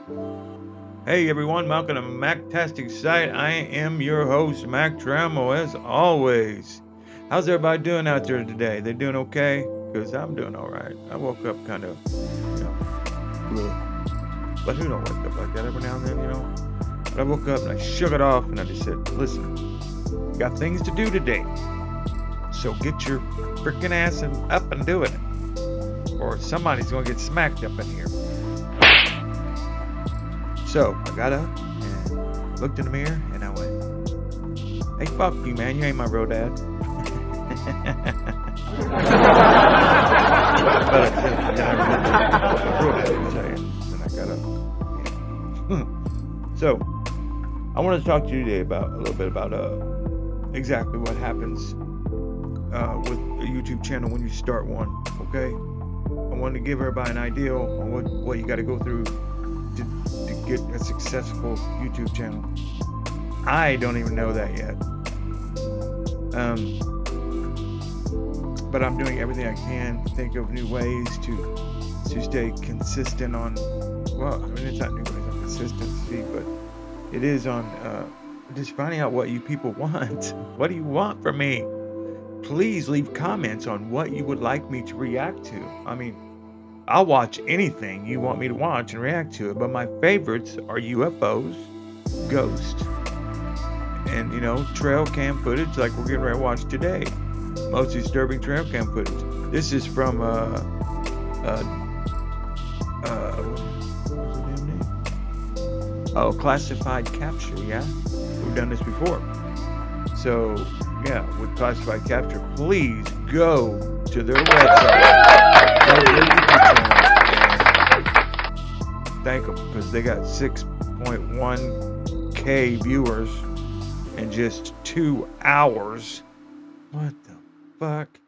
Hey everyone, welcome to Mactastic Site. I am your host, Mac Tramo, as always. How's everybody doing out there today? They doing okay? Because I'm doing all right. I woke up kind of, bleh. But who don't wake up like that every now and then, But I woke up and I shook it off and I just said, listen, got things to do today. So get your freaking ass up and do it. Or somebody's going to get smacked up in here. So I got up and looked in the mirror and I went, hey, fuck you, man. You ain't my real dad. But I said, then I remembered what my real dad was saying. And I got up. So I wanted to talk to you today about a little bit about exactly what happens with a YouTube channel when you start one. Okay, I wanted to give everybody an idea on what you got to go through to get a successful YouTube channel. I don't even know that yet. But I'm doing everything I can to think of new ways to stay consistent on, well, I mean, it's not new ways on consistency, but it is on just finding out what you people want. What do you want from me? Please leave comments on what you would like me to react to. I mean, I'll watch anything you want me to watch and react to it, but my favorites are UFOs, ghosts, and, trail cam footage like we're getting ready to watch today. Most disturbing trail cam footage. This is from, what's the damn name? Oh, Classified Capture, yeah? We've done this before. So, yeah, with Classified Capture, please go to their website. Thank them, because they got 6.1K viewers in just 2 hours. What the fuck?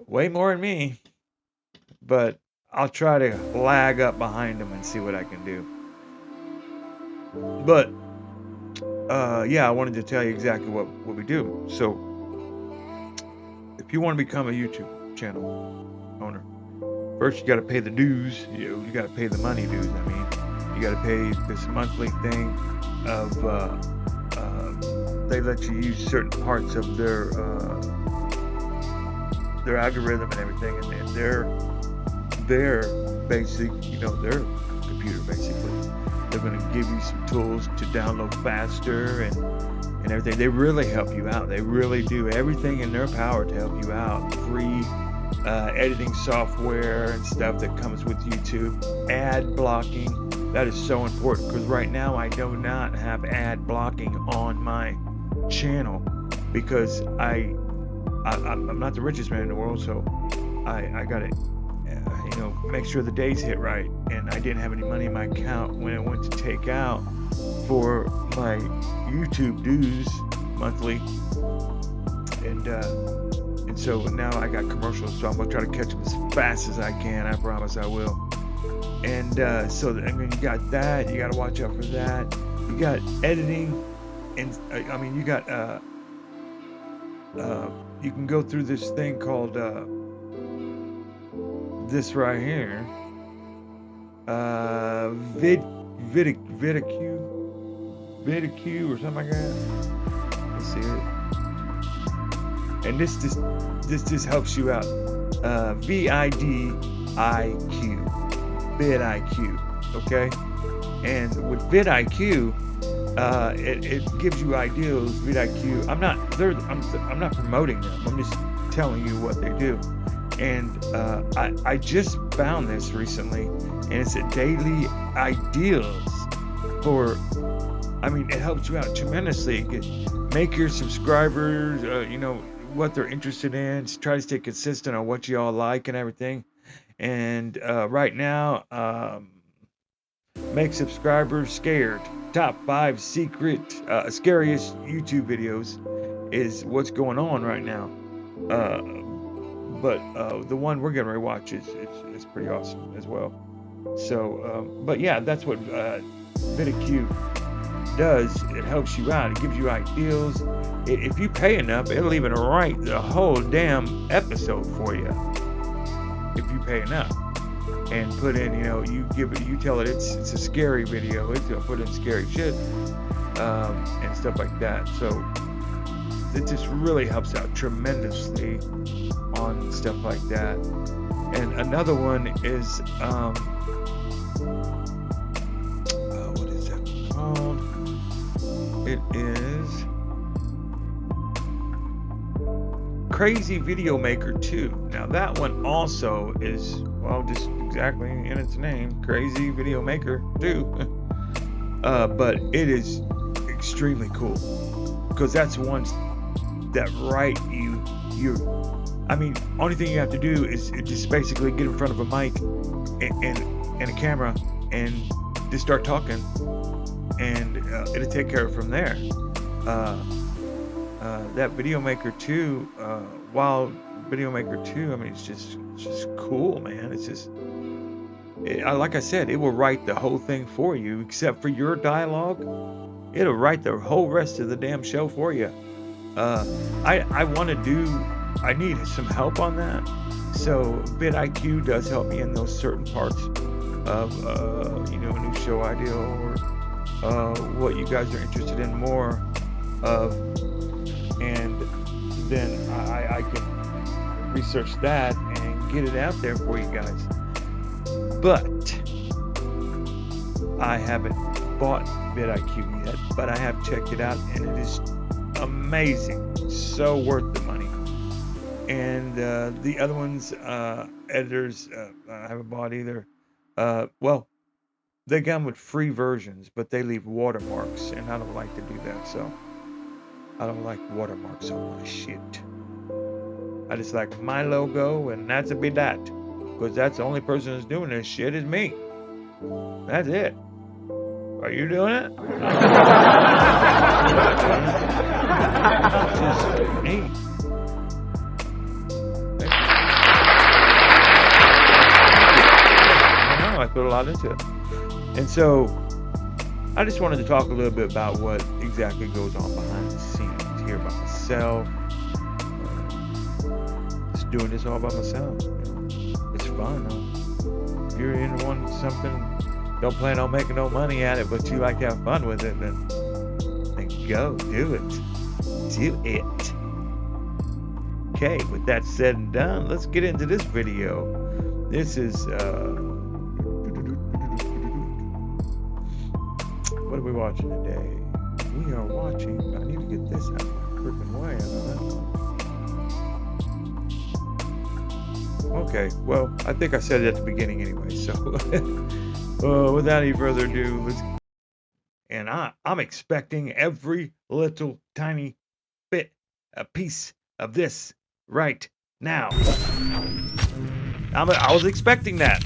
Way more than me. But I'll try to lag up behind them and see what I can do. But yeah, I wanted to tell you exactly what we do. So if you want to become a YouTube channel owner, first you got to pay the dues. You got to pay the money dues. I mean, you got to pay this monthly thing of they let you use certain parts of their algorithm and everything, and their basic, their computer basically. They're going to give you some tools to download faster and everything. They really help you out. They really do everything in their power to help you out. Free editing software and stuff that comes with YouTube. Ad blocking. That is so important, because right now I do not have ad blocking on my channel because I'm not the richest man in the world, so I got to make sure the days hit right, and I didn't have any money in my account when I went to take out for my YouTube dues monthly, and so now I got commercials, so I'm gonna try to catch them as fast as I can. I promise I will. And so I mean, you got that. You got to watch out for that. You got editing, and I mean, you got you can go through this thing called this right here, vidIQ or something like that. Let's see it. And this just helps you out. vidIQ, okay? And with vidIQ, it gives you ideas. vidIQ. I'm not promoting them. I'm just telling you what they do. And I just found this recently, and it's a daily ideals for. I mean, it helps you out tremendously. Make your subscribers, what they're interested in. Try to stay consistent on what you all like and everything. And right now, make subscribers scared. Top 5 secret, scariest YouTube videos is what's going on right now. But the one we're gonna watch is pretty awesome as well. So, but yeah, that's what vidIQ does. It helps you out. It gives you ideas. If you pay enough, it'll even write the whole damn episode for you. If you pay enough. and put in, you tell it it's a scary video. It's gonna put in scary shit, and stuff like that. So it just really helps out tremendously on stuff like that. And another one is what is that called? It is Crazy Video Maker 2. Now that one also is, well, just exactly in its name, Crazy Video Maker 2. But it is extremely cool because that's one that only thing you have to do is just basically get in front of a mic and a camera and just start talking, and it'll take care of it from there. That Video Maker 2, while Video Maker 2, I mean, it's just cool, man. It's just, like I said, it will write the whole thing for you, except for your dialogue. It'll write the whole rest of the damn show for you. I need some help on that. So vidIQ does help me in those certain parts of, a new show idea, or what you guys are interested in more of. And then I can research that and get it out there for you guys. But I haven't bought vidIQ yet, but I have checked it out, and it is amazing. So worth the money. And the other ones, editors, I haven't bought either. Well, they come with free versions, but they leave watermarks, and I don't like to do that. So I don't like watermarks on my shit. I just like my logo, and that's be that. Because that's the only person that's doing this shit is me. That's it. Are you doing it? It's just me. I put a lot into it. And so I just wanted to talk a little bit about what exactly goes on behind the scenes here by myself. Just doing this all by myself. It's fun, though. If you're into something, don't plan on making no money at it, but you like to have fun with it, then go do it. Do it. Okay, with that said and done, let's get into this video. This is what are we watching today? We are watching, I need to get this out of my freaking way. Okay, well, I think I said it at the beginning anyway, so without any further ado, and I'm expecting every little tiny bit, a piece of this right now. I was expecting that.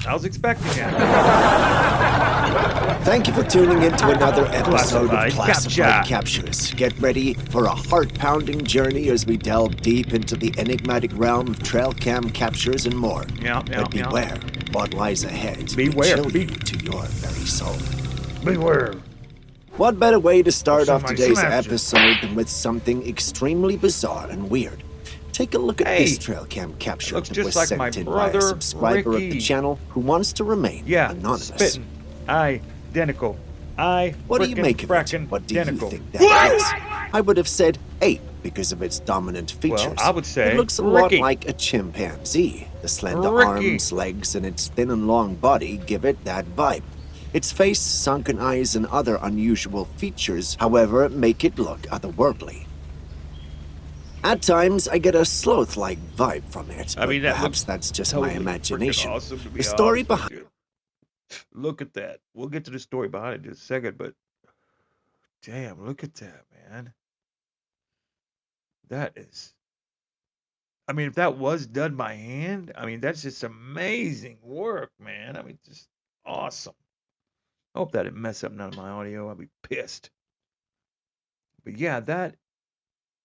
Thank you for tuning in to another episode of Classified Captures. Get ready for a heart-pounding journey as we delve deep into the enigmatic realm of trail cam captures and more. But beware what lies ahead. Beware. Chill you to your very soul. Beware. What better way to start off today's episode than with something extremely bizarre and weird? Take a look at this trail cam capture that was sent in by a subscriber of the channel who wants to remain anonymous. Spitting. Identical. What do you make of it? What do you think that is? I would have said ape because of its dominant features. Well, I would say it looks a lot like a chimpanzee. The slender arms, legs, and its thin and long body give it that vibe. Its face, sunken eyes, and other unusual features, however, make it look otherworldly. At times, I get a sloth-like vibe from it, but perhaps that's just my imagination. The story behind... Look at that. We'll get to the story behind it in a second, but damn, look at that, man. That is... I mean, if that was done by hand, I mean, that's just amazing work, man. I mean, just awesome. I hope that didn't mess up none of my audio. I'll be pissed. But yeah, that...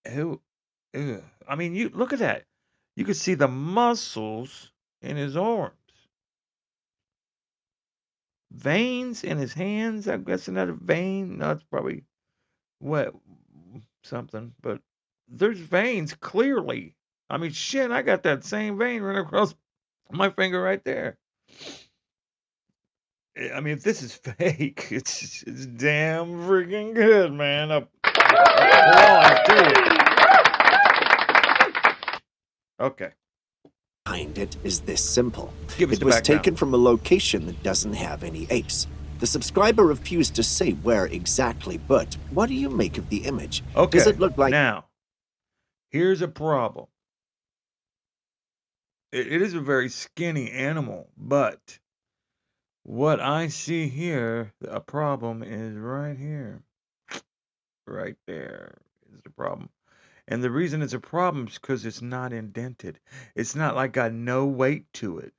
I mean, you look at that. You can see the muscles in his arms. Veins in his hands. I'm guessing that a vein. No, it's probably something. But there's veins, clearly. I mean, shit, I got that same vein right across my finger right there. I mean, if this is fake, it's damn freaking good, man. Applause too. Okay, Behind it is this simple. give us It the was background. taken from a location that doesn't have any apes. The subscriber refused to say where exactly, but what do you make of the image? Does Okay, it look like now here's a problem. It is a very skinny animal, but what I see here, a problem is right here. Right there is the problem. And the reason it's a problem is because it's not indented. It's not like got no weight to it.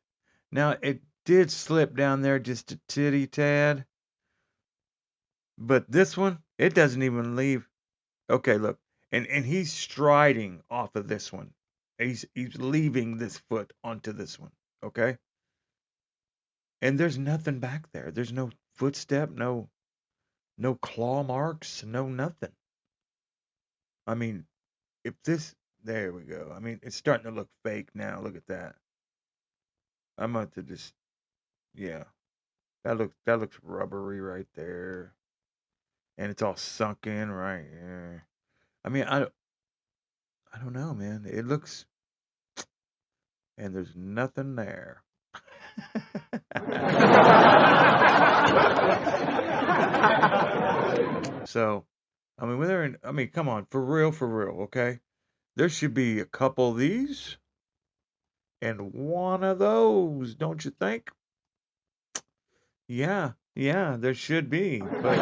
Now, it did slip down there just a titty tad, but this one, it doesn't even leave. Okay, look. And he's striding off of this one. He's leaving this foot onto this one. Okay? And there's nothing back there. There's no footstep, no claw marks, no nothing. I mean, if this there we go. I mean, it's starting to look fake now. Look at that. I'm about to just yeah. That looks rubbery right there. And it's all sunk in right here. I mean, I don't know, man. It looks and there's nothing there. So, I mean, I mean, come on, for real, okay? There should be a couple of these and one of those, don't you think? Yeah, yeah, there should be, but there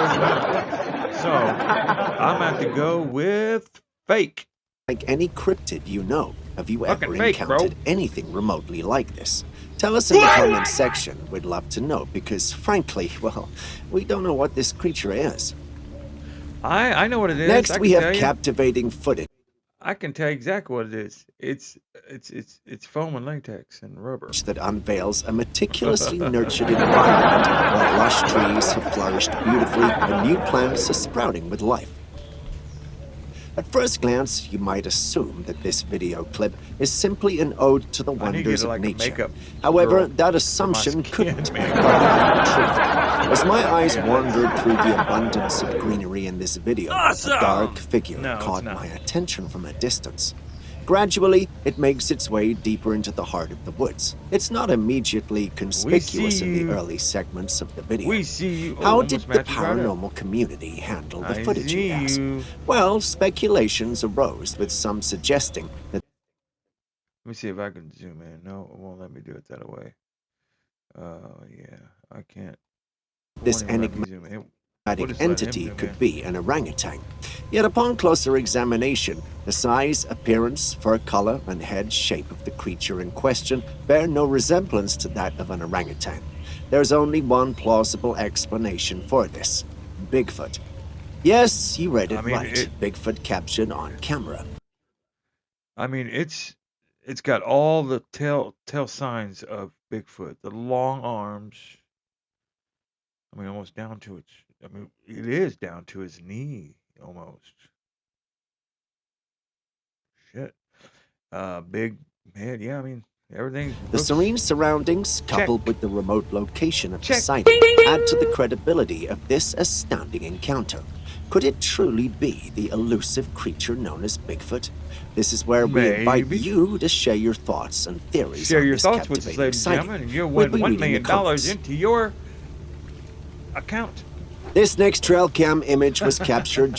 is not. So, I'm going to have to go with fake. any cryptid you know? Have you Fucking ever fake, bro. encountered anything remotely like this? Tell us in the comments section. We'd love to know because, frankly, well, we don't know what this creature is. I know what it is. Next, we have captivating footage. I can tell you exactly what it is. It's foam and latex and rubber. That unveils a meticulously nurtured environment where lush trees have flourished beautifully and new plants are sprouting with life. At first glance, you might assume that this video clip is simply an ode to the wonders of nature. However, that assumption couldn't be further from the truth. As my eyes wandered through the abundance of greenery in this video, a dark figure caught my attention from a distance. Gradually, it makes its way deeper into the heart of the woods. It's not immediately conspicuous in the early segments of the video. How did the paranormal community handle the footage, you ask? Well, speculations arose, with some suggesting that... Let me see if I can zoom in. No, it won't let me do it that way. Yeah, I can't. This enigmatic entity could be an orangutan. Yet upon closer examination, the size, appearance, fur color, and head shape of the creature in question bear no resemblance to that of an orangutan. There's only one plausible explanation for this: Bigfoot. Yes, you read it right. Bigfoot captured on camera. I mean, it's got all the tail signs of Bigfoot. The long arms. I mean, almost down to its. I mean, it is down to his knee almost. Shit. Big head. Yeah, I mean, everything. The serene surroundings, coupled with the remote location of the sighting, add to the credibility of this astounding encounter. Could it truly be the elusive creature known as Bigfoot? This is where we invite you to share your thoughts and theories. Share your thoughts with us, ladies and gentlemen, and you'll win $1 million into your account. This next trail cam image was captured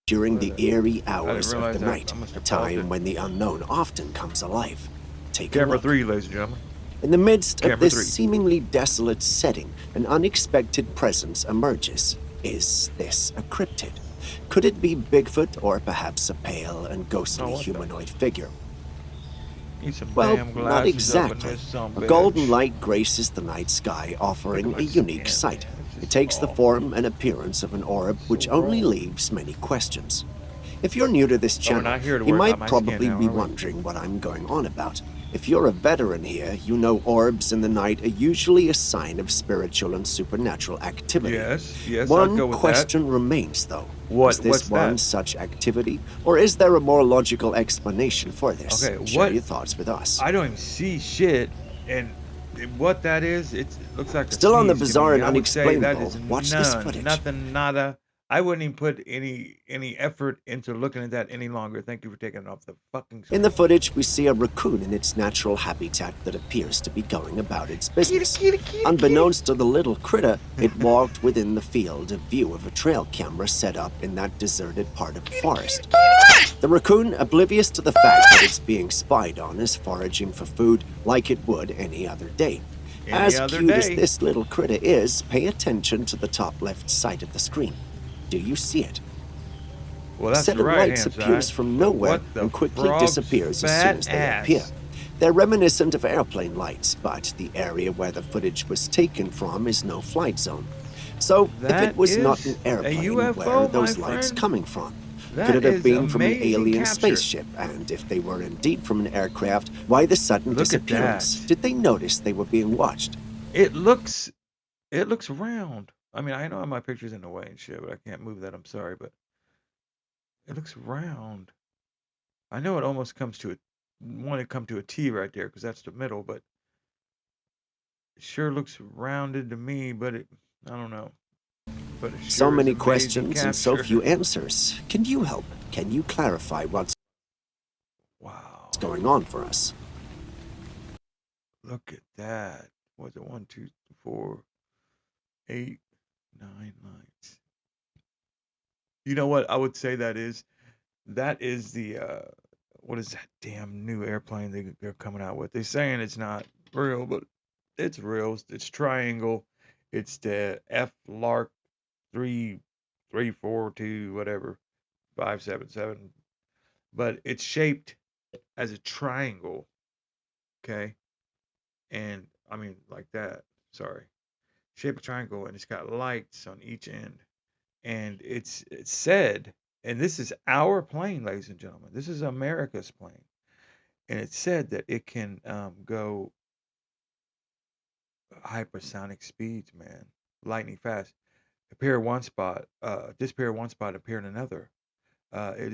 during the eerie hours of the night, a time when the unknown often comes alive. Take a look. Camera 3, ladies and gentlemen. In the midst of this seemingly desolate setting, an unexpected presence emerges. Is this a cryptid? Could it be Bigfoot or perhaps a pale and ghostly humanoid figure? Well, not exactly. A golden light graces the night sky, offering a unique sight. It takes the form and appearance of an orb, which only leaves many questions. If you're new to this channel, you might probably be wondering what I'm going on about. If you're a veteran here, you know orbs in the night are usually a sign of spiritual and supernatural activity. Yes, One question remains, though. Is this What's one that? such activity, or is there a more logical explanation for this? Okay, Share what? your thoughts with us. I don't even see shit, and what that is, it looks like a Still on the sneeze to bizarre me. and I would say that unexplainable, is watch this none, footage. nothing, nada. I wouldn't even put any effort into looking at that any longer. Thank you for taking it off the fucking In the screen. footage, we see a raccoon in its natural habitat that appears to be going about its Kitty, business. kitty, kitty, kitty. Unbeknownst to the little critter, it walked within the field of view of a trail camera set up in that deserted part of the forest. The raccoon, oblivious to the fact that it's being spied on, is foraging for food like it would any other day. Any As other cute as day. this little critter is, pay attention to the top left side of the screen. Do you see it? Well, A that's set the of right lights hand appears side. from But nowhere what the and quickly frog's disappears as soon fat as they appear. ass? They're reminiscent of airplane lights, but the area where the footage was taken from is no flight zone. So, if it That was not an is a airplane, where are UFO, my those lights friend. coming from? Could That it have is been from an amazing alien capture. spaceship? And if they were indeed from an aircraft, why the sudden Look at disappearance? that. Did they notice they were being watched? It looks round. I mean, I know my picture's in the way and shit, but I can't move that. I'm sorry, but it looks round. I know it almost comes to want to come to a T right there because that's the middle, but it sure looks rounded to me. But I don't know. But it So sure is many amazing questions and so few capture. answers. Can you help? Can you clarify what's Wow. going on for us? Look at that. What's it? 1, 2, 4, 8, 9 lights. You know what I would say that is? That is the what is that damn new airplane they're coming out with? They're saying it's not real, but it's real. It's triangle. It's the F Lark 3342 whatever 577, but it's shaped as a triangle. Okay, and I mean like that. Sorry, shaped a triangle, and it's got lights on each end, and it's said, and this is our plane, ladies and gentlemen. This is America's plane, and it said that it can go hypersonic speeds, man, lightning fast. Appear one spot, disappear one spot, appear in another. It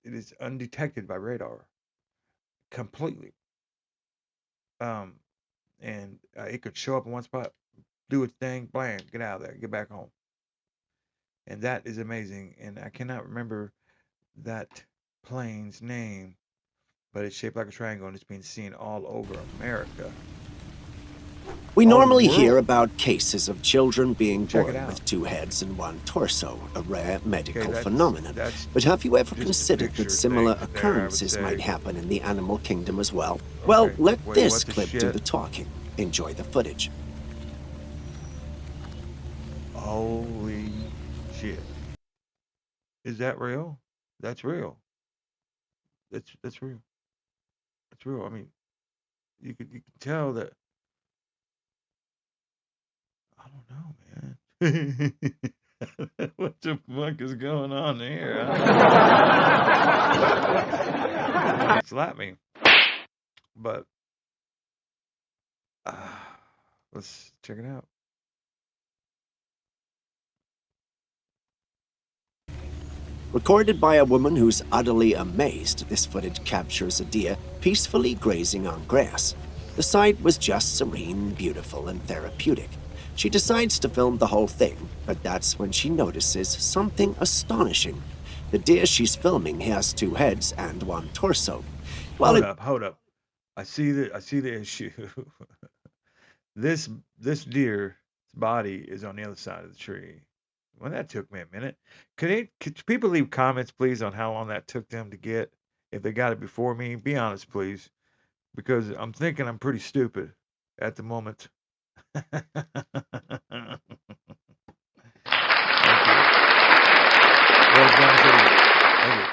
is undetected by radar completely. Um, and it could show up in one spot, do its thing, blam, get out of there, get back home, and that is amazing. And I cannot remember that plane's name, but it's shaped like a triangle and it's being seen all over America, We all over the normally hear world. about cases of children being Check it born out. with two heads and one torso, a rare Okay, medical that's phenomenon. that's But have you ever just a considered that picture similar thing there, I would occurrences might say. happen in the animal kingdom as well? Well, Okay, let wait, this what the clip do shit? the talking. Enjoy the footage. Holy shit. Is that real? That's real. That's real. That's real. I mean, you can tell that I don't know, man. What the fuck is going on here? Slap me. But uh, let's check it out. Recorded by a woman who's utterly amazed, this footage captures a deer peacefully grazing on grass. The sight was just serene, beautiful, and therapeutic. She decides to film the whole thing, but that's when she notices something astonishing. The deer she's filming has two heads and one torso. While Hold it up, hold up. I see the issue. This this deer's body is on the other side of the tree. Well, that took me a minute. Could people leave comments, please, on how long that took them to get? If they got it before me, be honest, please, because I'm thinking I'm pretty stupid at the moment. Thank you. Well done, Thank you.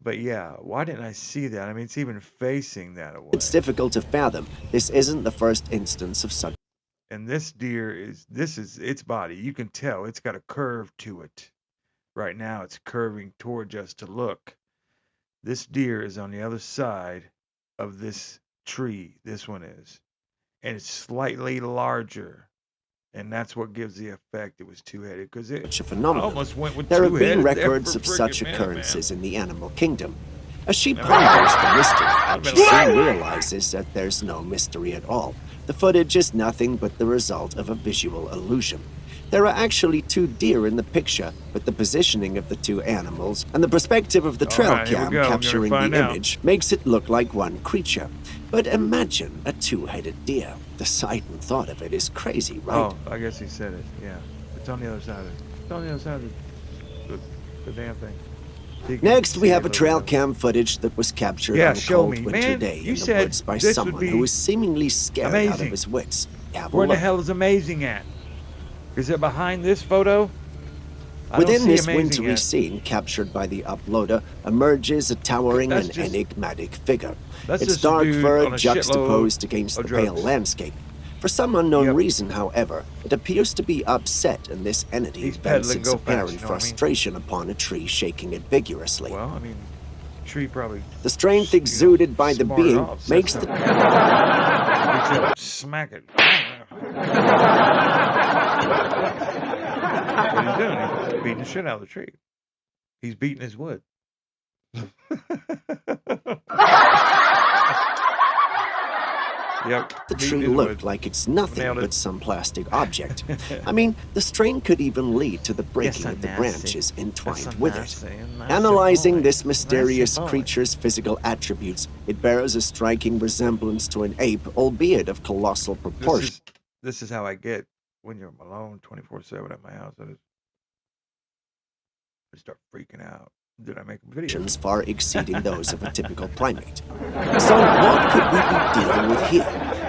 But yeah, why didn't I see that? I mean, it's even facing that it's away. difficult to fathom, this isn't the first instance of such. And this is its body. You can tell it's got a curve to it. Right now, it's curving towards us to look. This deer is on the other side of this tree. This one is. And it's slightly larger. And that's what gives the effect it was two-headed, because it such a I phenomenon. almost went with There have been two-headed there records for of such freaking minute, man. occurrences in the animal kingdom. As she Never ponders mind. the mystery, I'd been she like, soon realizes that there's no mystery at all. The footage is nothing but the result of a visual illusion. There are actually two deer in the picture, but the positioning of the two animals and the perspective of the all trail right, here we cam go. We're gonna capturing find the out. image makes it look like one creature. But imagine a two-headed deer. The sight and thought of it is crazy, right? Oh, I guess he said it. Yeah, it's on the other side of it. It's on the other side of the damn thing. You can Next, we see have it a trail little bit. cam footage that was captured Yeah, on a show cold me. winter Man, day you in the said woods by this would someone be who was seemingly scared out amazing. of his wits. Have a Where the look. hell is amazing at? Is it behind this photo? I don't Within see this amazing wintry yet. scene captured by the uploader emerges a towering That's and just enigmatic figure. that's Its just a dark dude fur on a juxtaposed shitload against of the pale drugs. landscape. For some unknown Yep. reason, however, it appears to be upset, and this entity He's vents pedaling its go fast, apparent you know what I mean? frustration upon a tree, shaking it vigorously. Well, I mean, tree probably. The strength exuded by the smarted being off, said makes the something. Reach up and smack it. That's what he's doing. He's beating the shit out of the tree. He's beating his wood. Yep. The beating tree his looked wood. like it's nothing Nailed it. but some plastic object. I mean, the strain could even lead to the breaking of the branches entwined with it. Analyzing this mysterious creature's physical attributes, it bears a striking resemblance to an ape, albeit of colossal proportions. This is how I get when you're alone 24/7 at my house. I start freaking out. Did I make a video? Far exceeding those of a typical primate. So what could we be dealing with here?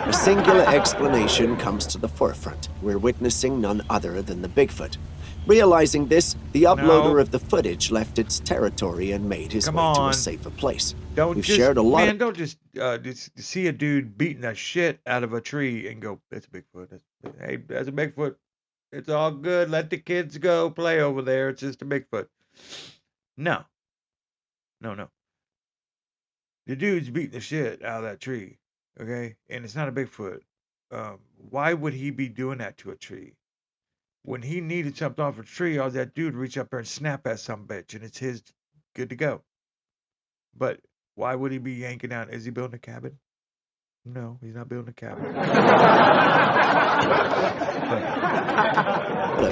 A singular explanation comes to the forefront. We're witnessing none other than the Bigfoot. Realizing this, the uploader of the footage left its territory and made his way to a safer place. Don't We've just, shared a lot man, don't just see a dude beating the shit out of a tree and go, that's a Bigfoot. Hey, that's a Bigfoot. It's all good. Let the kids go play over there. It's just a Bigfoot. No. No. The dude's beating the shit out of that tree, okay? And it's not a Bigfoot. Why would he be doing that to a tree? When he needed something off a tree, all that dude reach up there and snap at some bitch, and it's his, good to go. But why would he be yanking out? Is he building a cabin? No, he's not building a cabin.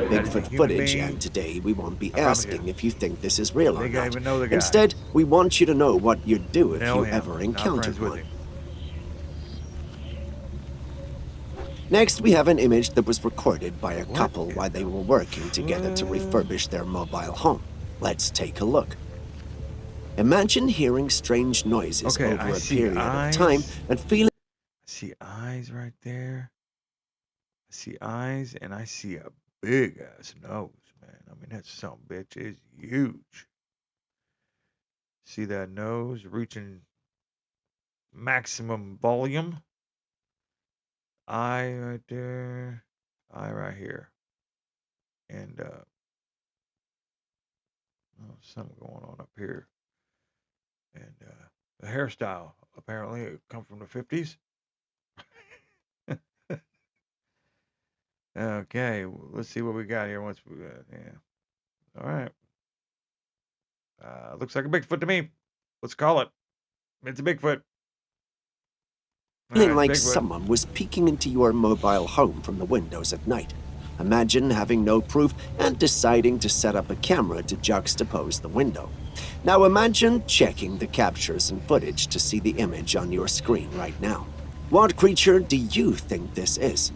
Bigfoot footage, and today we won't be asking if you think this is real or not. Even know the guy. Instead, we want you to know what you'd do if Know you him. ever Not encountered friends with one. him. Next, we have an image that was recorded by a couple while they were working together to refurbish their mobile home. Let's take a look. Imagine hearing strange noises over a period of time and feeling... I see eyes right there. I see eyes, and I see a big-ass nose, man. I mean, that son of a bitch is huge. See that nose reaching maximum volume? Eye right there. Eye right here. And, something going on up here. And, the hairstyle, apparently, it come from the 50s. Okay, let's see what we got here. Once we all right. Looks like a Bigfoot to me. Let's call it. It's a Bigfoot. Feeling like someone was peeking into your mobile home from the windows at night. Imagine having no proof and deciding to set up a camera to juxtapose the window. Now imagine checking the captures and footage to see the image on your screen right now. What creature do you think this is?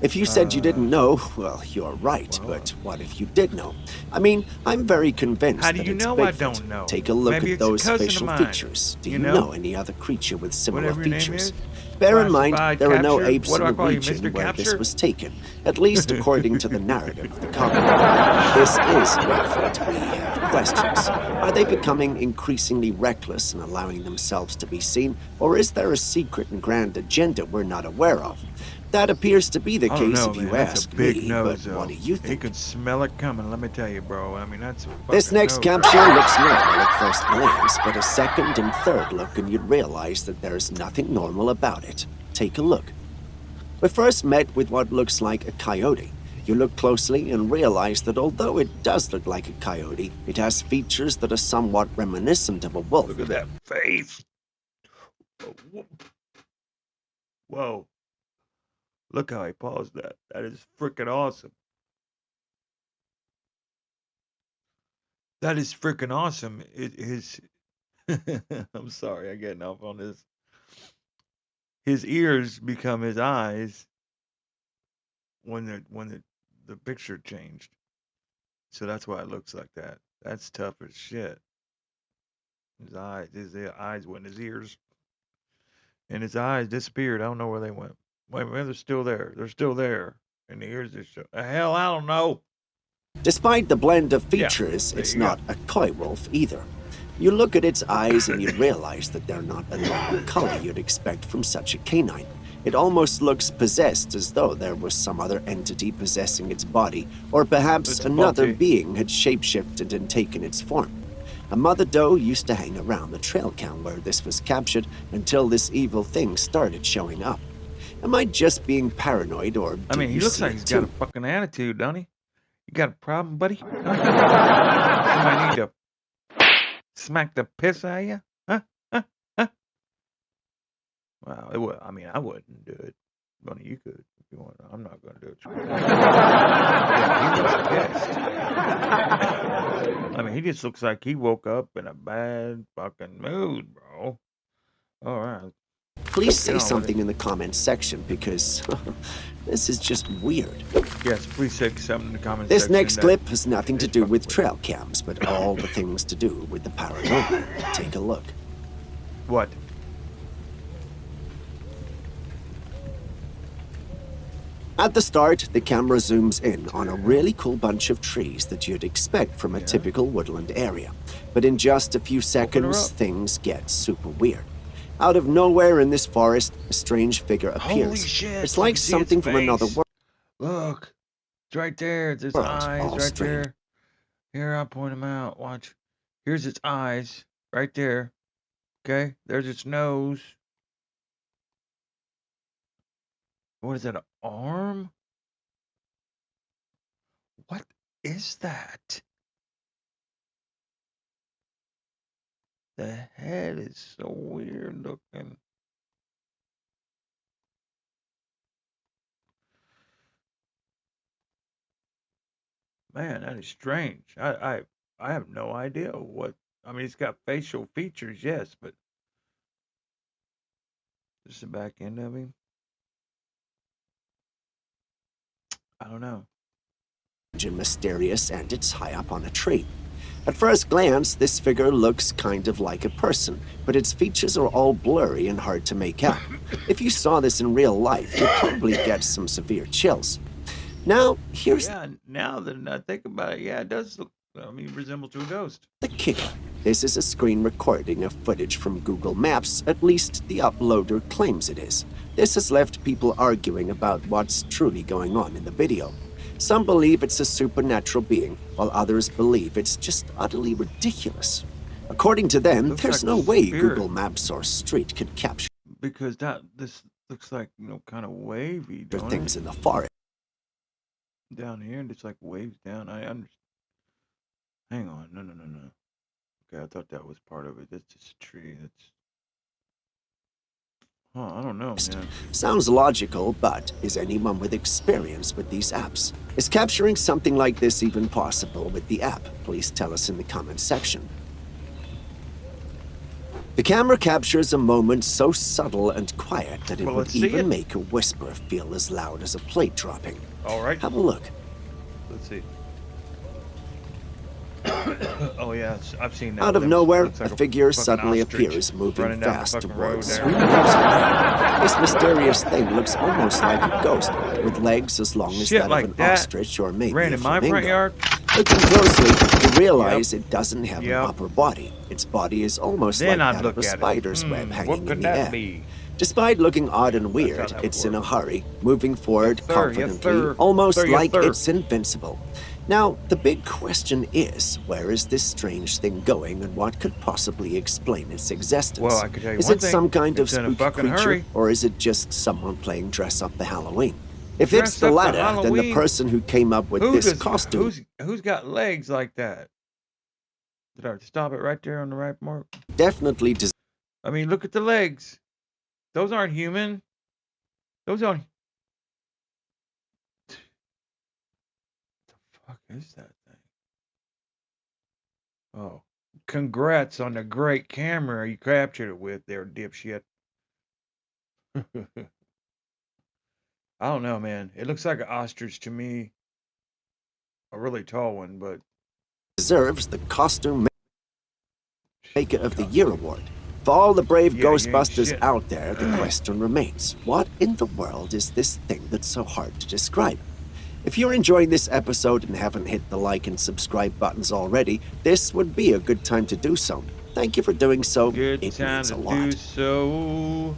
If you said you didn't know, well, you're right, but what if you did know? I mean, I'm very convinced How do that you it's know Bigfoot. I don't know? Take a look Maybe at it's a those cousin of facial mine. features. Do You you know? know any other creature with similar Whatever your name features? is. Bear in mind, Classified, there are no captured. apes What do in I the call you, region Mr. where this Capture? was taken, at least according to the narrative of the comic. This is Bigfoot. We have questions. Are they becoming increasingly reckless and allowing themselves to be seen, or is there a secret and grand agenda we're not aware of? That appears to be the I don't case know, if man. you That's ask a big me, nose, but though. what do you He think? could smell it coming, let me tell you, bro. I mean, that's a This fucking next nose, capture right? looks normal at first glance, but a second and third look and you'd realize that there's nothing normal about it. Take a look. We're first met with what looks like a coyote. You look closely and realize that although it does look like a coyote, it has features that are somewhat reminiscent of a wolf. Look at that face. Whoa. Look how he paused that. That is freaking awesome. That is freaking awesome. I'm sorry, I'm getting off on this. His ears become his eyes when the picture changed. So that's why it looks like that. That's tough as shit. His eyes went in his ears. And his eyes disappeared. I don't know where they went. Wait, they're still there. They're still there. And the ears just show. Hell, I don't know. Despite the blend of features, there it's you go. not a coy wolf either. You look at its eyes and you realize that they're not a normal color you'd expect from such a canine. It almost looks possessed, as though there was some other entity possessing its body, or perhaps It's another faulty. being had shapeshifted and taken its form. A mother doe used to hang around the trail cam where this was captured until this evil thing started showing up. Am I just being paranoid, or I mean, he you looks see like it he's too? got a fucking attitude, don't he? You got a problem, buddy? Huh? Somebody need to smack the piss out of you? Huh? Huh? Huh? Well, I mean, I wouldn't do it. Bunny, you could if you want. I'm not going to do it. Yeah, he looks pissed. I mean, he just looks like he woke up in a bad fucking mood, bro. All right. Please say Get on with something it. in the comments section, because this is just weird. Yes, please say something in the comments This section. next that clip has nothing to is do fucking with weird. trail cams, but all the things to do with the paranormal. Take a look. What? At the start, the camera zooms in on a really cool bunch of trees that you'd expect from a Yeah. typical woodland area. But in just a few seconds, up. things get super weird. Out of nowhere in this forest, a strange figure appears. Holy shit! It's you like can see its something from another face. world. Look, it's right there. It's its World, eyes all right strange. there. Here, I'll point them out. Watch. Here's its eyes right there. Okay, there's its nose. What is that? An arm? What is that? The head is so weird looking. Man, that is strange. I have no idea what. I mean, it's got facial features, yes, but just the back end of him. I don't know. And mysterious, and it's high up on a tree. At first glance, this figure looks kind of like a person, but its features are all blurry and hard to make out. If you saw this in real life, you'd probably get some severe chills. Now, here's Yeah, now that I think about it, yeah, it does look. I mean, resemble to a ghost. the kicker. This is a screen recording of footage from Google Maps, at least the uploader claims it is. This has left people arguing about what's truly going on in the video. Some believe it's a supernatural being, while others believe it's just utterly ridiculous. According to them, Looks there's like no a way spirit. Google Maps or Street could capture Because this looks like kind of wavy, don't things it? in the forest. Down here, and it's like waves down. I understand. Hang on, no. Okay, I thought that was part of it. That's just a tree. That's. I don't know, man. Sounds logical, but is anyone with experience with these apps? Is capturing something like this even possible with the app? Please tell us in the comments section. The camera captures a moment so subtle and quiet that it Well, would let's see even it. make a whisper feel as loud as a plate dropping. All right, Have a look. let's see. Oh yeah, I've seen that. Out of That nowhere, looks like a figure fucking suddenly ostrich appears, moving running down the fast fucking road towards there. Sweet Mountain. This mysterious thing looks almost like a ghost, with legs as long as Shit that like of an that ostrich or maybe ran a in my front flamingo. yard. Looking closely, you realize it doesn't have Yep. an upper body. Its body is almost Then like I'd that of look a at spider's it. web hanging What in could the that air. be? Despite looking odd and That's weird, how that would it's in a work. hurry, moving forward Yes, sir. Yes, confidently, sir. almost Yes, like sir. it's invincible. Now, the big question is, where is this strange thing going and what could possibly explain its Well, existence? I can tell you Is one it thing. some kind of It's in a spooky fucking creature, hurry. or is it just someone playing dress up for Halloween? If it's Dressed the up for latter, then the Halloween. person who came up with this costume Who's got legs like that? Did I stop it right there on the right mark? definitely deserves I mean, look at the legs. Those aren't human. Those aren't. The fuck is that thing? Oh, congrats on the great camera you captured it with, there, dipshit. I don't know, man. It looks like an ostrich to me. A really tall one, but the Costume Maker of the Year award. For all the brave yeah, you ain't Ghostbusters shit. out there, the question remains, what in the world is this thing that's so hard to describe? If you're enjoying this episode and haven't hit the like and subscribe buttons already, this would be a good time to do so. Thank you for doing so. Good It time means to a do lot. so.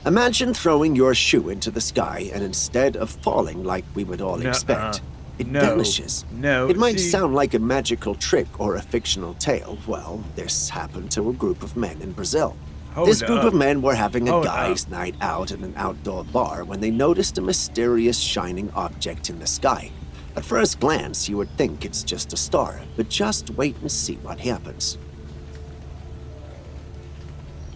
Imagine throwing your shoe into the sky and instead of falling like we would all expect, it vanishes. No. It might See, sound like a magical trick or a fictional tale. Well, this happened to a group of men in Brazil. This group of men were having a guys' night out in an outdoor bar when they noticed a mysterious shining object in the sky. At first glance, you would think it's just a star, but just wait and see what happens.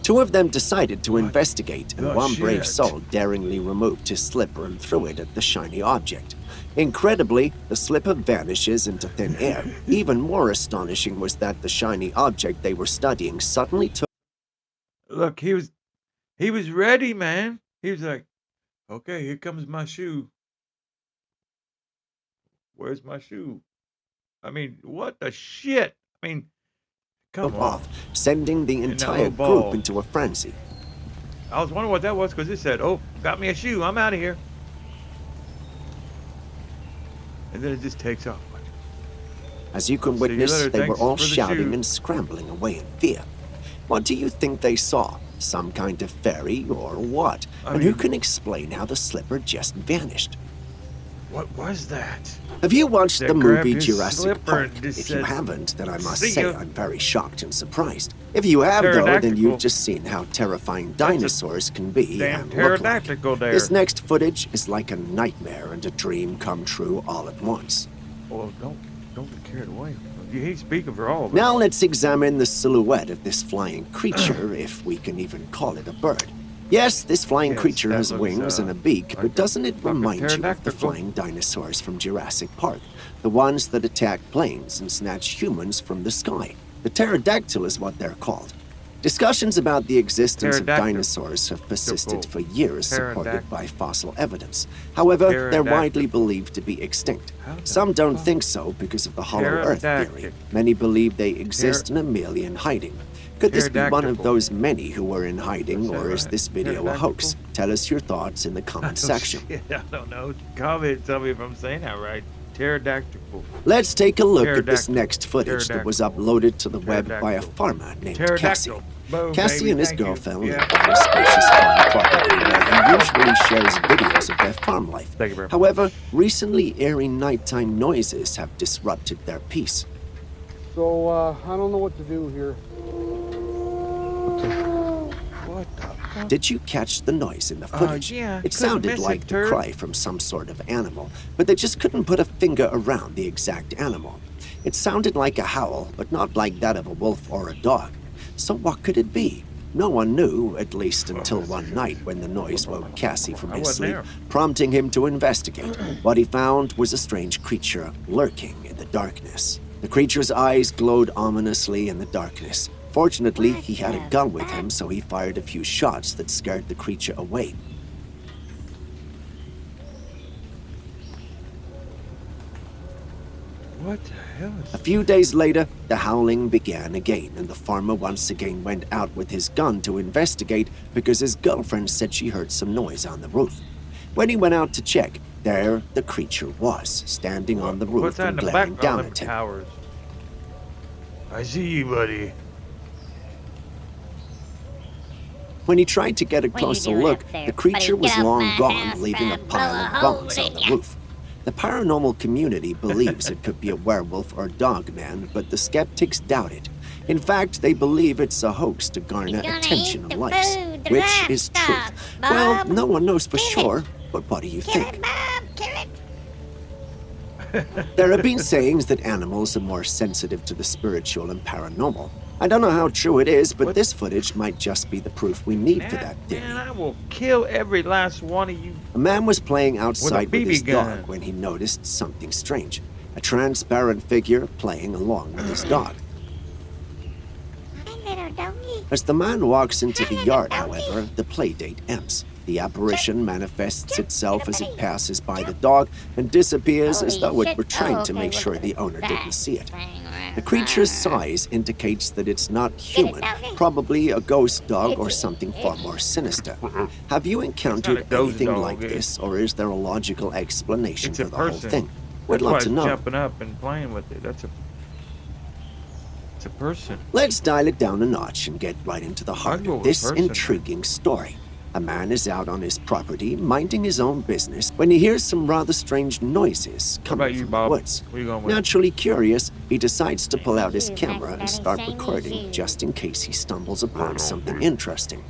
Two of them decided to investigate, and one brave soul daringly removed his slipper and threw it at the shiny object. Incredibly, the slipper vanishes into thin air. Even more astonishing was that the shiny object they were studying suddenly took. Look, he was ready, man. He was like, okay, here comes my shoe. Where's my shoe? I mean, what the shit? I mean, come on. Off, sending the entire group ball. into a frenzy. I was wondering what that was because it said, oh, got me a shoe. I'm out of here. And then it just takes off. As you can See you witness, later. they were Thanks all for the shouting shoe. and scrambling away in fear. What do you think they saw? Some kind of fairy or what? And who can explain how the slipper just vanished? What was that? Have you watched That the grabbed movie his Jurassic slipper Park? and just If you said, haven't, then I must "See say ya." I'm very shocked and surprised. If you have, though, then Pterodactyl. you've just seen how terrifying dinosaurs can be Damn and look like. pterodactyl there. This next footage is like a nightmare and a dream come true all at once. Well, don't get carried away. He's speaking for all of us. Now let's examine the silhouette of this flying creature, if we can even call it a bird. Yes, this flying creature that has looks, wings and a beak, like but doesn't it fucking remind you of the pterodactyl. flying dinosaurs from Jurassic Park? The ones that attack planes and snatch humans from the sky. The pterodactyl is what they're called. Discussions about the existence of Pterodactyl. dinosaurs have persisted for years, supported Pterodactyl. by fossil evidence. However, they're Pterodactyl. widely believed to be extinct. How the Some don't fuck? think so because of the Hollow Earth theory. Pterodactyl. Many believe they exist and are merely in hiding. Could this be one of Pterodactyl. those many who were in hiding, Is that or is right? this video a hoax? Tell us your thoughts in the comment section. Shit, I don't know. Comment, tell me if I'm saying that right. Pterodactyl. Let's take a look at this Pterodactyl. next footage that was Pterodactyl. uploaded to the web by a Pterodactyl. farmer named Cassie. Pterodactyl. Boom, Cassie baby, and his thank you. girlfriend Yeah. live on a spacious farm property where he usually shares videos of their farm life. Thank you very much. However, recently eerie nighttime noises have disrupted their peace. So, I don't know what to do here. What the fuck? Did you catch the noise in the footage? Yeah, It couldn't sounded miss it, like the turd. cry from some sort of animal, but they just couldn't put a finger around the exact animal. It sounded like a howl, but not like that of a wolf or a dog. So what could it be? No one knew, at least until one night when the noise woke Cassie from I his wasn't sleep, there. prompting him to investigate. What he found was a strange creature lurking in the darkness. The creature's eyes glowed ominously in the darkness. Fortunately, he had a gun with him, so he fired a few shots that scared the creature away. What the hell is A few days later, the howling began again, and the farmer once again went out with his gun to investigate because his girlfriend said she heard some noise on the roof. When he went out to check, there the creature was, standing on the roof What's that in and the glaring background down of at the him. towers? I see you, buddy. When he tried to get a What are you closer doing look, up there, the creature buddy? was Get out long my gone, house leaving a and pile blow a of hole bones in on the ya. roof. The paranormal community believes it could be a werewolf or dogman, but the skeptics doubt it. In fact, they believe it's a hoax to garner attention and likes. Which is truth? Well, no one knows for sure, but what do you think? Bob, kill it. There have been sayings that animals are more sensitive to the spiritual and paranormal. I don't know how true it is, but this footage might just be the proof we need for that theory. Man, I will kill every last one of you. A man was playing outside with his BB gun. dog when he noticed something strange. A transparent figure playing along with his dog. Hi, little doggy. As the man walks into the yard, however, the playdate ends. The apparition manifests itself as it passes by the dog and disappears as though it were trying to make sure the owner didn't see it. The creature's size indicates that it's not human, probably a ghost dog or something far more sinister. Have you encountered ghost anything dog, like this, or is there a logical explanation It's for a the whole person. thing? We'd That's love why to it's know. jumping up and playing with it. It's a person. Let's dial it down a notch and get right into the heart go of with this person. intriguing story. A man is out on his property, minding his own business, when he hears some rather strange noises What coming about you, from Bob? the woods. Where you going with? Naturally curious, he decides to pull out his You, camera Daddy, and start Daddy, recording, you. just in case he stumbles upon something interesting.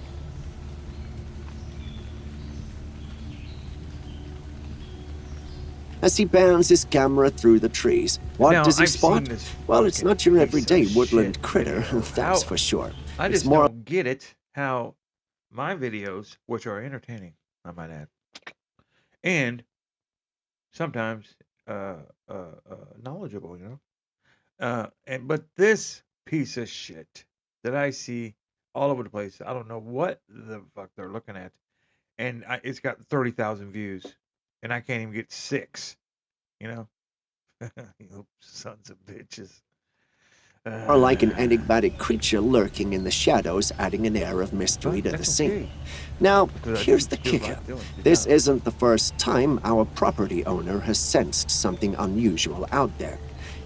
As he pans his camera through the trees, what Now, does he I've spot? seen this Well, it's fucking not your piece everyday of woodland shit critter, video. that's How- for sure. I It's just more don't get it how my videos, which are entertaining, I might add, and sometimes knowledgeable, but this piece of shit that I see all over the place, I don't know what the fuck they're looking at, and it's got 30,000 views, and I can't even get 6. You know, you sons of bitches. Or like an enigmatic creature lurking in the shadows, adding an air of mystery to the That's scene. okay. Now, Because I here's do the feel kicker. like doing it. This Yeah. isn't the first time our property owner has sensed something unusual out there.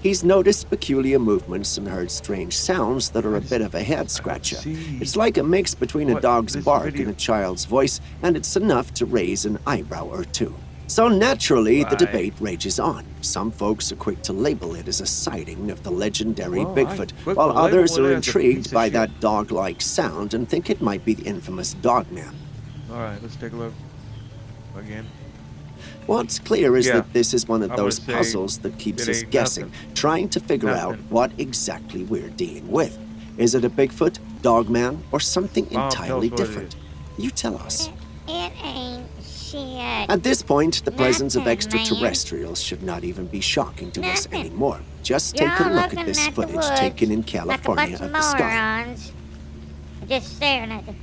He's noticed peculiar movements and heard strange sounds that are a bit of a head scratcher. see It's like a mix between a what dog's this bark video- and a child's voice, and it's enough to raise an eyebrow or two. So naturally, the Right. debate rages on. Some folks are quick to label it as a sighting of the legendary Well, Bigfoot, I while label others it are as a intrigued piece of by shit. that dog-like sound and think it might be the infamous Dogman. All right, let's take a look again. What's clear is Yeah, that this is one of I'm those gonna say puzzles that keeps it us ain't guessing, nothing. trying to figure out Nothing. what exactly we're dealing with. Is it a Bigfoot, Dogman, or something Bob, tell entirely us what it different? You tell us. It ain't shit. At this point, the presence of Nothing, man. extraterrestrials should not even be shocking to us Nothing. anymore. Just You're take a all look looking at this at the footage woods taken in like a California bunch of the sky. morons. Just staring at them.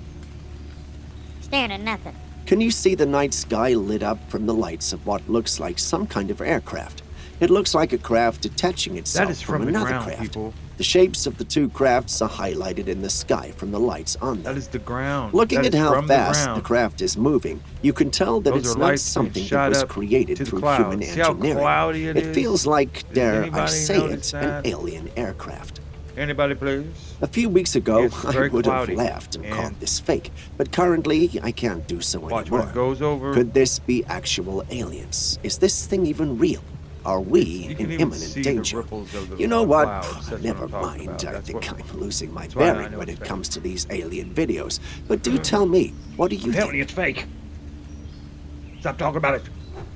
Staring at nothing. Can you see the night sky lit up from the lights of what looks like some kind of aircraft? It looks like a craft detaching itself That is from the another ground, craft. people. The shapes of the two crafts are highlighted in the sky from the lights on them. That is the ground. Looking That at is how from fast the ground. craft is moving, you can tell that Those it's are not lights being something that shot was up created to the through clouds. human See how engineering. cloudy it is? feels like, dare I anybody say notice it, an that? alien aircraft. Anybody, please? A few weeks ago, It's I very would have cloudy, laughed and called and- this fake, but currently I can't do so Watch anymore. when it goes over. Could this be actual aliens? Is this thing even real? Are we You can in even imminent see danger? the ripples of the You know what? clouds. That's what Never I'm talking mind. about. I That's think what- I'm losing my that's why I bearing know when it's it fake. comes to these alien videos. But do tell me, what do you I'm telling you, think? it's fake. Stop talking about it.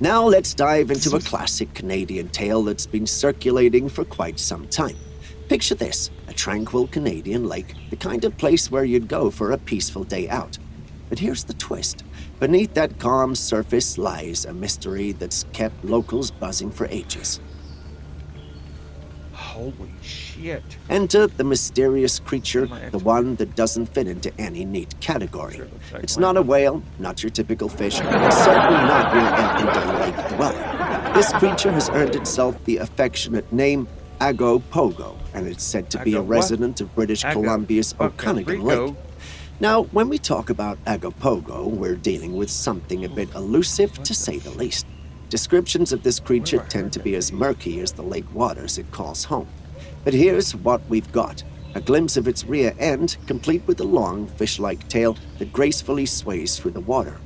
Now let's dive into a classic Canadian tale that's been circulating for quite some time. Picture this, a tranquil Canadian lake, the kind of place where you'd go for a peaceful day out. But here's the twist. Beneath that calm surface lies a mystery that's kept locals buzzing for ages. Holy shit. Enter the mysterious creature, My ex- the one that doesn't fit into any neat category. Sure looks like It's one. not a whale, not your typical fish, and certainly not your everyday lake dweller. This creature has earned itself the affectionate name Agopogo, and it's said to be a Ago what? resident of British Ago Columbia's fucking Okanagan Rico. Lake. Now, when we talk about Agopogo, we're dealing with something a bit elusive, to say the least. Descriptions of this creature Where have I tend heard to that be as murky as the lake waters it calls home. But here's what we've got. A glimpse of its rear end, complete with a long, fish-like tail that gracefully sways through the water.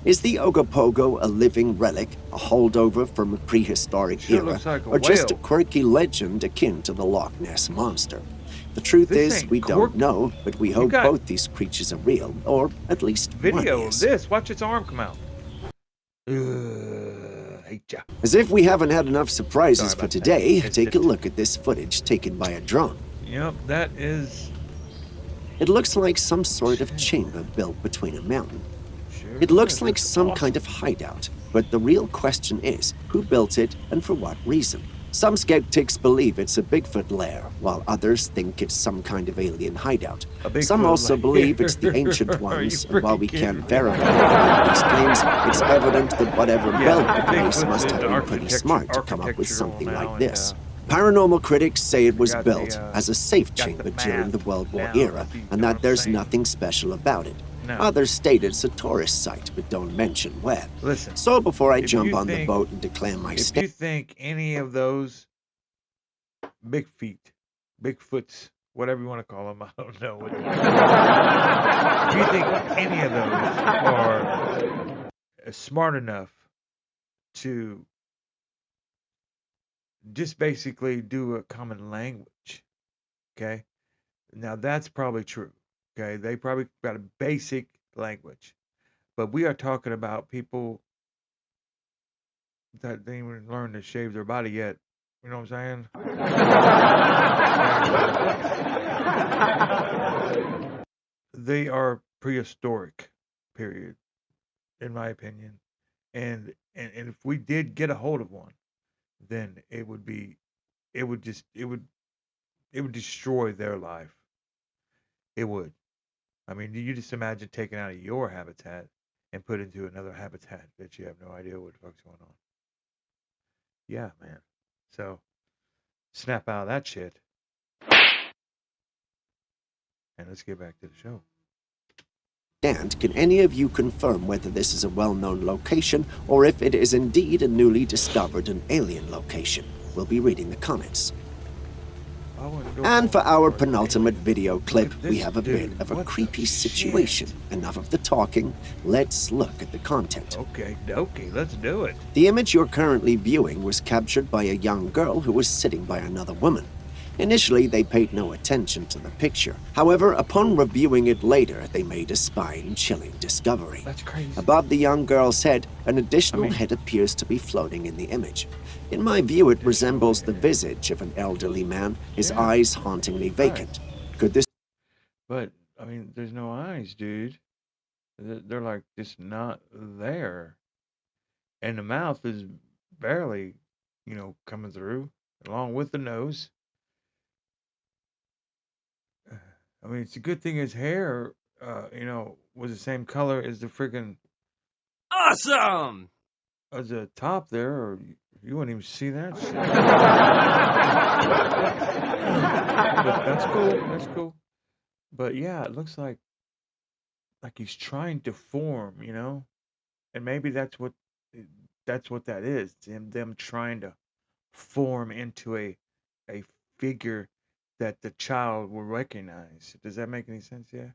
Is the Ogopogo a living relic, a holdover from a prehistoric Sure era, looks like a or just a whale. quirky legend akin to the Loch Ness Monster? The truth This is, ain't we don't cork. know, but we You hope got both these creatures are real, or at least one video of is. this. Watch its arm come out. Hate ya. As if we haven't had enough surprises Sorry for about that. today, It's take a just- look at this footage taken by a drone. Yep, that is. It looks like some sort of chamber built between a mountain. Sure It looks is. like It's some awesome. kind of hideout, but the real question is, who built it and for what reason? Some skeptics believe it's a Bigfoot lair, while others think it's some kind of alien hideout. A Bigfoot Some also lair. believe it's the ancient Are you ones, and while we freaking can't kidding me? verify any of these claims, it's evident that whatever Yeah, built the the place Bigfoot's must have into been pretty smart to come up with architectural something now, like and, this. Paranormal critics say it was got built the, as a safe got the chamber during the math World War down, era, if you and know what that I'm there's saying. nothing special about it. No. Others state it's a tourist site, but don't mention where. Listen, So before I if jump you on the think- boat and declare my if stand, you think any of those Bigfoots, whatever you want to call them, I don't know. If you think any of those are smart enough to just basically do a common language, okay? Now that's probably true, okay? They probably got a basic language, but we are talking about people that didn't even learn to shave their body yet. You know what I'm saying? They are prehistoric, period, in my opinion. And if we did get a hold of one, then it would destroy their life. It would. I mean, you just imagine taking out of your habitat and put into another habitat that you have no idea what the fuck's going on. Yeah, man. So snap out of that shit. And let's get back to the show. can any of you confirm whether this is a well-known location or if it is indeed a newly discovered and alien location? We'll be reading the comments. And for our penultimate video clip, we have a bit of a creepy situation. Enough of the talking, let's look at the content. Okay, let's do it. The image you're currently viewing was captured by a young girl who was sitting by another woman. Initially, they paid no attention to the picture. However, upon reviewing it later, they made a spine-chilling discovery. That's crazy. Above the young girl's head, an additional head appears to be floating in the image. In my view, it resembles the visage of an elderly man, his eyes hauntingly vacant. Could this But I mean, there's no eyes, dude. They're like just not there, and the mouth is barely, coming through, along with the nose. I mean, it's a good thing his hair, was the same color as the freaking Awesome! as the top there, or you wouldn't even see that shit. But that's cool. That's cool. But yeah, it looks like he's trying to form, and maybe that's what that is. Them trying to form into a figure that the child will recognize. Does that make any sense? Yeah.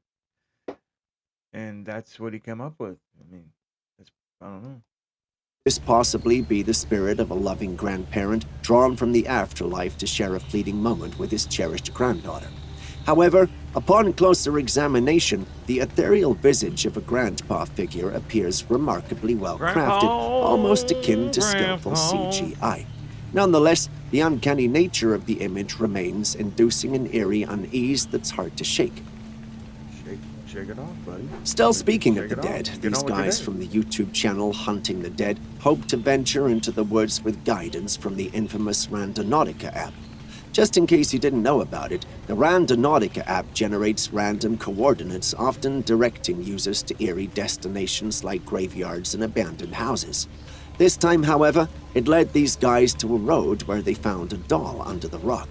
And that's what he came up with. I mean, I don't know. possibly be the spirit of a loving grandparent drawn from the afterlife to share a fleeting moment with his cherished granddaughter? However, upon closer examination, the ethereal visage of a grandpa figure appears remarkably well crafted, almost akin to skillful CGI. Nonetheless, the uncanny nature of the image remains, inducing an eerie unease that's hard to shake. Shake it off, buddy. Still speaking of Shake the it off. dead, Get these on with your guys day. from the YouTube channel Hunting the Dead hope to venture into the woods with guidance from the infamous Randonautica app. Just in case you didn't know about it, the Randonautica app generates random coordinates, often directing users to eerie destinations like graveyards and abandoned houses. This time, however, it led these guys to a road where they found a doll under the rock.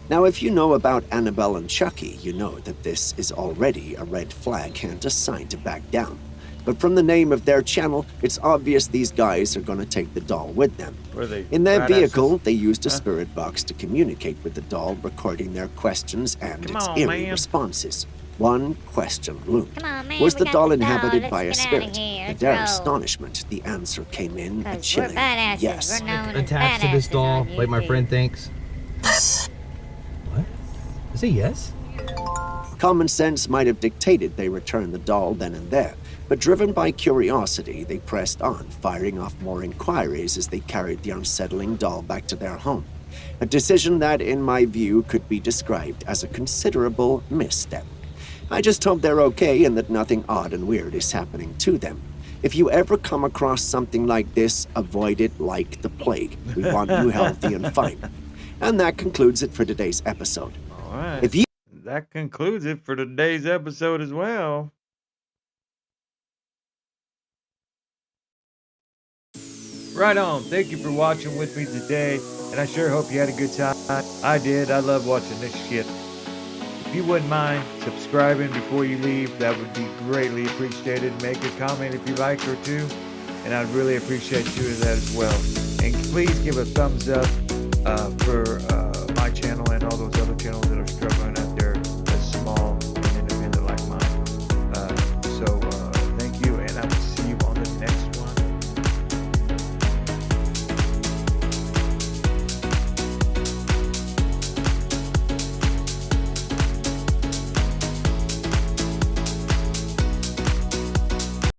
Now, if you know about Annabelle and Chucky, you know that this is already a red flag and a sign to back down. But from the name of their channel, it's obvious these guys are going to take the doll with them. Were they In their badasses? vehicle, they used a spirit box to communicate with the doll, recording their questions and Come its on, eerie man. responses. One question loomed. Come on, man. Was we the got doll the inhabited Let's by a get spirit? Outta here. To Let's their roll. astonishment, the answer came in a 'Cause we're chilling badasses. yes. We're known as Attached to this badasses doll, on like my YouTube. friend thinks. What? Is it yes? Common sense might have dictated they return the doll then and there, but driven by curiosity, they pressed on, firing off more inquiries as they carried the unsettling doll back to their home. A decision that, in my view, could be described as a considerable misstep. I just hope they're okay and that nothing odd and weird is happening to them. If you ever come across something like this, avoid it like the plague. We want you healthy and fine. And that concludes it for today's episode. All right. If you That concludes it for today's episode as well. Right on. Thank you for watching with me today, and I sure hope you had a good time. I did. I love watching this shit. If you wouldn't mind subscribing before you leave, that would be greatly appreciated. Make a comment if you like or two, and I'd really appreciate doing that as well. And please give a thumbs up for